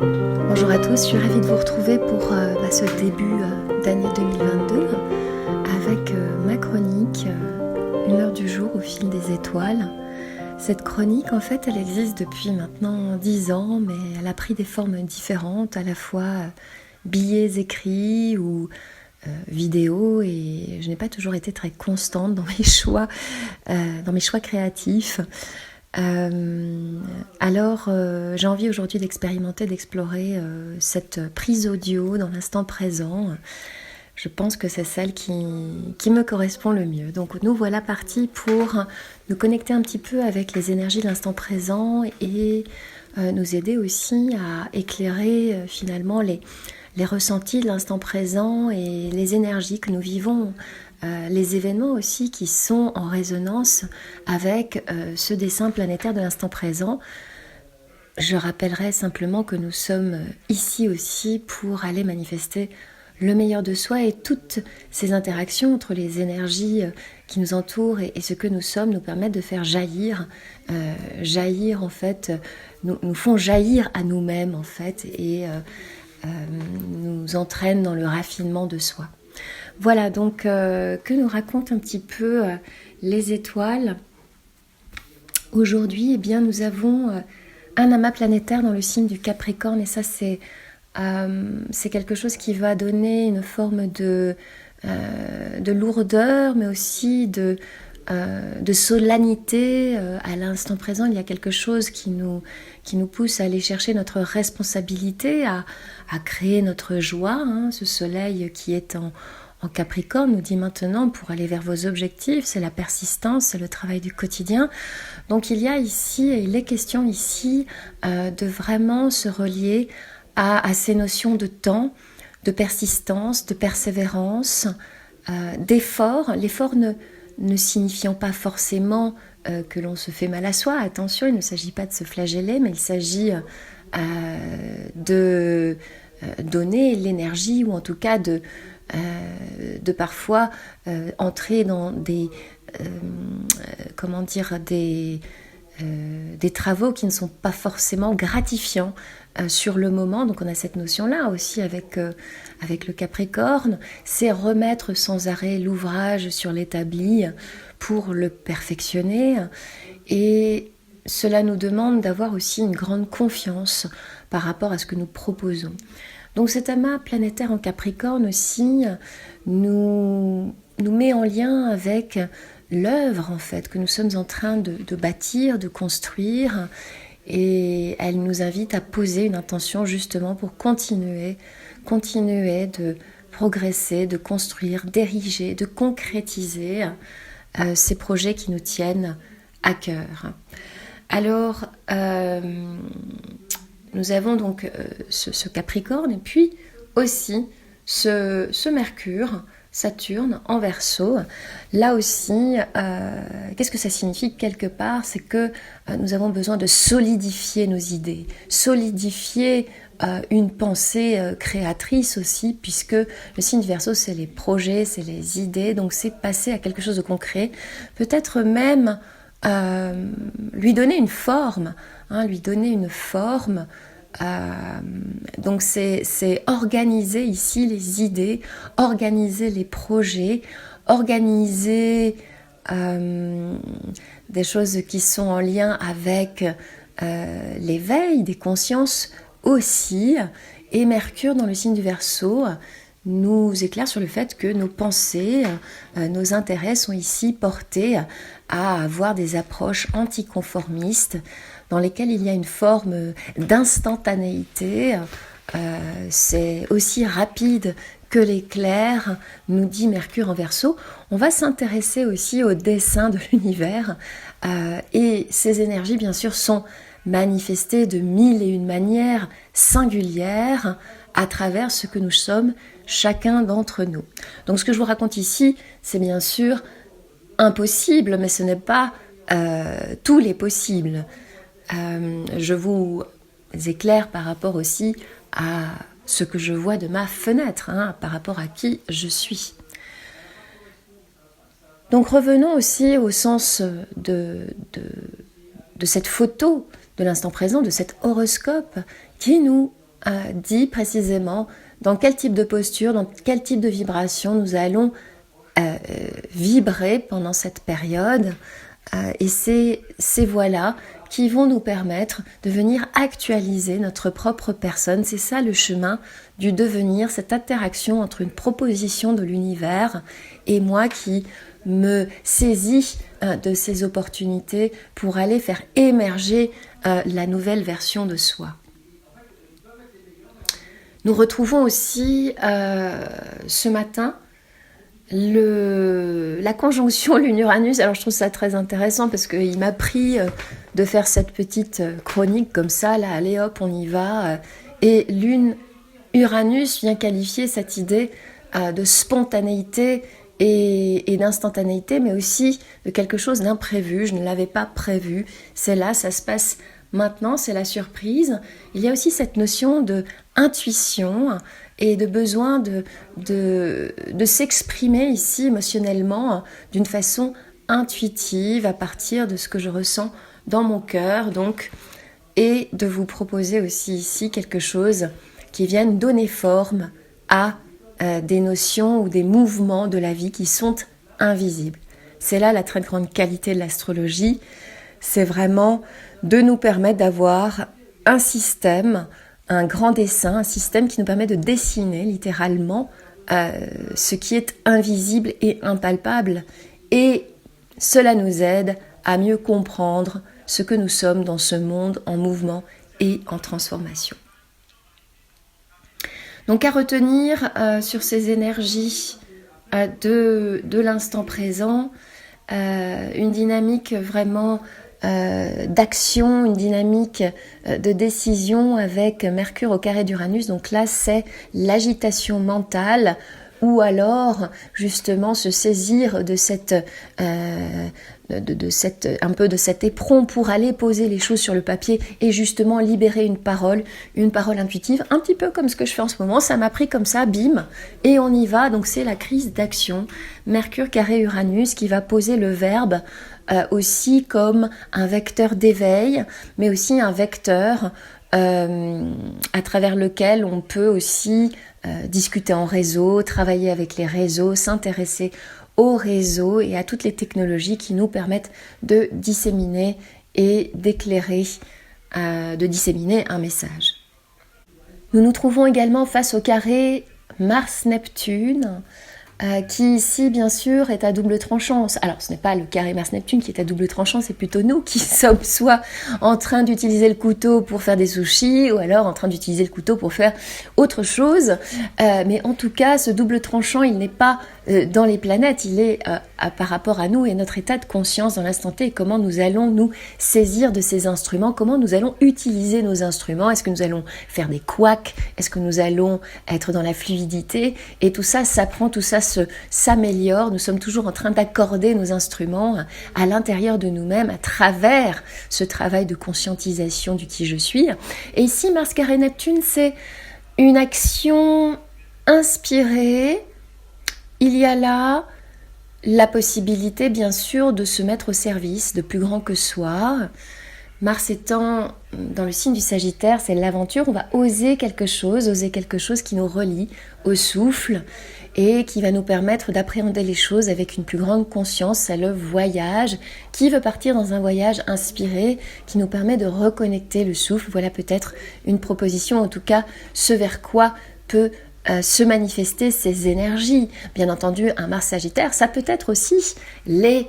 Bonjour à tous, je suis ravie de vous retrouver pour ce début d'année 2022 avec ma chronique Humeur du jour au fil des étoiles. Cette chronique, en fait, elle existe depuis maintenant 10 ans, mais elle a pris des formes différentes, à la fois billets écrits ou vidéos, et je n'ai pas toujours été très constante dans mes choix créatifs. Alors j'ai envie aujourd'hui d'expérimenter, d'explorer cette prise audio dans l'instant présent. Je pense que c'est celle qui me correspond le mieux. Donc nous voilà partis pour nous connecter un petit peu avec les énergies de l'instant présent et nous aider aussi à éclairer finalement les ressentis de l'instant présent et les énergies que nous vivons, les événements aussi qui sont en résonance avec ce dessin planétaire de l'instant présent. Je rappellerai simplement que nous sommes ici aussi pour aller manifester le meilleur de soi, et toutes ces interactions entre les énergies qui nous entourent et ce que nous sommes nous permettent de faire jaillir en fait, nous font jaillir à nous-mêmes en fait, et nous entraînent dans le raffinement de soi. Voilà, donc que nous racontent un petit peu les étoiles. Aujourd'hui, eh bien, nous avons un amas planétaire dans le signe du Capricorne, et ça c'est quelque chose qui va donner une forme de lourdeur, mais aussi de solennité à l'instant présent. Il y a quelque chose qui nous pousse à aller chercher notre responsabilité, à créer notre joie. Ce soleil qui est en Capricorne nous dit maintenant, pour aller vers vos objectifs, c'est la persistance, c'est le travail du quotidien. Donc il est question ici de vraiment se relier à ces notions de temps, de persistance, de persévérance, d'effort. L'effort ne signifiant pas forcément que l'on se fait mal à soi. Attention, il ne s'agit pas de se flageller, mais il s'agit de donner l'énergie, ou en tout cas de parfois entrer dans des travaux qui ne sont pas forcément gratifiants sur le moment. Donc on a cette notion-là aussi avec le Capricorne, c'est remettre sans arrêt l'ouvrage sur l'établi pour le perfectionner, et cela nous demande d'avoir aussi une grande confiance par rapport à ce que nous proposons. Donc cet amas planétaire en Capricorne aussi nous met en lien avec l'œuvre en fait que nous sommes en train de bâtir, de construire, et elle nous invite à poser une intention justement pour continuer de progresser, de construire, d'ériger, de concrétiser ces projets qui nous tiennent à cœur. Alors nous avons donc ce Capricorne, et puis aussi ce Mercure, Saturne en Verseau. Là aussi, qu'est-ce que ça signifie quelque part? C'est que nous avons besoin de solidifier nos idées, solidifier une pensée créatrice aussi, puisque le signe Verseau, c'est les projets, c'est les idées, donc c'est passer à quelque chose de concret, peut-être même lui donner une forme, donc c'est organiser ici les idées, organiser les projets, organiser des choses qui sont en lien avec l'éveil des consciences aussi. Et Mercure dans le signe du Verseau nous éclaire sur le fait que nos pensées, nos intérêts sont ici portés à avoir des approches anticonformistes dans lesquelles il y a une forme d'instantanéité. C'est aussi rapide que l'éclair, nous dit Mercure en Verseau. On va s'intéresser aussi au dessin de l'univers, et ces énergies bien sûr sont manifestées de mille et une manières singulières à travers ce que nous sommes chacun d'entre nous. Donc ce que je vous raconte ici, c'est bien sûr impossible, mais ce n'est pas tous les possibles. Je vous éclaire par rapport aussi à ce que je vois de ma fenêtre, par rapport à qui je suis. Donc revenons aussi au sens de cette photo de l'instant présent, de cet horoscope qui nous dit précisément dans quel type de posture, dans quel type de vibration nous allons vibrer pendant cette période. Et ces voies-là qui vont nous permettre de venir actualiser notre propre personne. C'est ça le chemin du devenir, cette interaction entre une proposition de l'univers et moi qui me saisis de ces opportunités pour aller faire émerger la nouvelle version de soi. Nous retrouvons aussi ce matin la conjonction Lune-Uranus. Alors je trouve ça très intéressant parce qu'il m'a pris de faire cette petite chronique comme ça, là, allez hop, on y va. Et Lune-Uranus vient qualifier cette idée de spontanéité et d'instantanéité, mais aussi de quelque chose d'imprévu. Je ne l'avais pas prévu, c'est là, ça se passe maintenant, c'est la surprise. Il y a aussi cette notion de intuition et de besoin de s'exprimer ici émotionnellement d'une façon intuitive à partir de ce que je ressens dans mon cœur, donc, et de vous proposer aussi ici quelque chose qui vienne donner forme à des notions ou des mouvements de la vie qui sont invisibles. C'est là la très grande qualité de l'astrologie, c'est vraiment de nous permettre d'avoir un système, un grand dessin, un système qui nous permet de dessiner littéralement ce qui est invisible et impalpable. Et cela nous aide à mieux comprendre ce que nous sommes dans ce monde en mouvement et en transformation. Donc à retenir sur ces énergies de l'instant présent, une dynamique vraiment d'action, une dynamique de décision avec Mercure au carré d'Uranus. Donc là, c'est l'agitation mentale ou alors justement se saisir de un peu de cet éperon pour aller poser les choses sur le papier et justement libérer une parole intuitive, un petit peu comme ce que je fais en ce moment. Ça m'a pris comme ça, bim, et on y va. Donc c'est la crise d'action. Mercure carré Uranus qui va poser le verbe aussi comme un vecteur d'éveil, mais aussi un vecteur à travers lequel on peut aussi discuter en réseau, travailler avec les réseaux, s'intéresser aux réseaux et à toutes les technologies qui nous permettent de disséminer et d'éclairer, de disséminer un message. Nous nous trouvons également face au carré Mars-Neptune, qui ici bien sûr est à double tranchant. Alors ce n'est pas le carré Mars-Neptune qui est à double tranchant, c'est plutôt nous qui sommes soit en train d'utiliser le couteau pour faire des sushis ou alors en train d'utiliser le couteau pour faire autre chose. Mais en tout cas, ce double tranchant, il n'est pas dans les planètes, il est par rapport à nous et notre état de conscience dans l'instant T et comment nous allons nous saisir de ces instruments, comment nous allons utiliser nos instruments, est-ce que nous allons faire des couacs, est-ce que nous allons être dans la fluidité, et tout ça s'apprend, tout ça s'améliore, nous sommes toujours en train d'accorder nos instruments à l'intérieur de nous-mêmes à travers ce travail de conscientisation du qui je suis. Et ici, Mars carré Neptune, c'est une action inspirée. Il y a là la possibilité, bien sûr, de se mettre au service de plus grand que soi. Mars étant dans le signe du Sagittaire, c'est l'aventure. On va oser quelque chose qui nous relie au souffle et qui va nous permettre d'appréhender les choses avec une plus grande conscience. C'est le voyage. Qui veut partir dans un voyage inspiré qui nous permet de reconnecter le souffle? Voilà peut-être une proposition, en tout cas, ce vers quoi peut se manifester ces énergies. Bien entendu, un Mars Sagittaire, ça peut être aussi les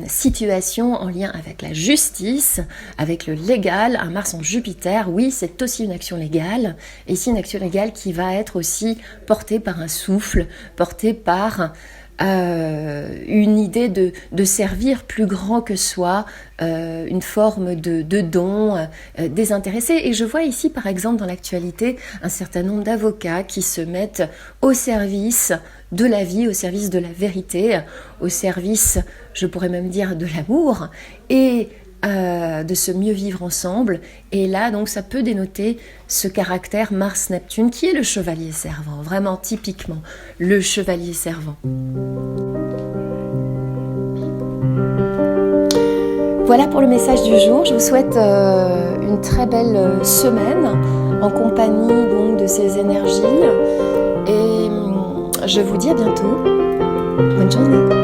situations en lien avec la justice, avec le légal. Un Mars en Jupiter, oui, c'est aussi une action légale. Et ici, une action légale qui va être aussi portée par un souffle, portée par une idée de servir plus grand que soi, une forme de don désintéressé. Et je vois ici, par exemple, dans l'actualité, un certain nombre d'avocats qui se mettent au service de la vie, au service de la vérité, au service, je pourrais même dire, de l'amour, et de se mieux vivre ensemble. Et là, donc, ça peut dénoter ce caractère Mars-Neptune qui est le chevalier servant, vraiment typiquement le chevalier servant. Voilà pour le message du jour. Je vous souhaite une très belle semaine en compagnie donc de ces énergies. Et je vous dis à bientôt. Bonne journée.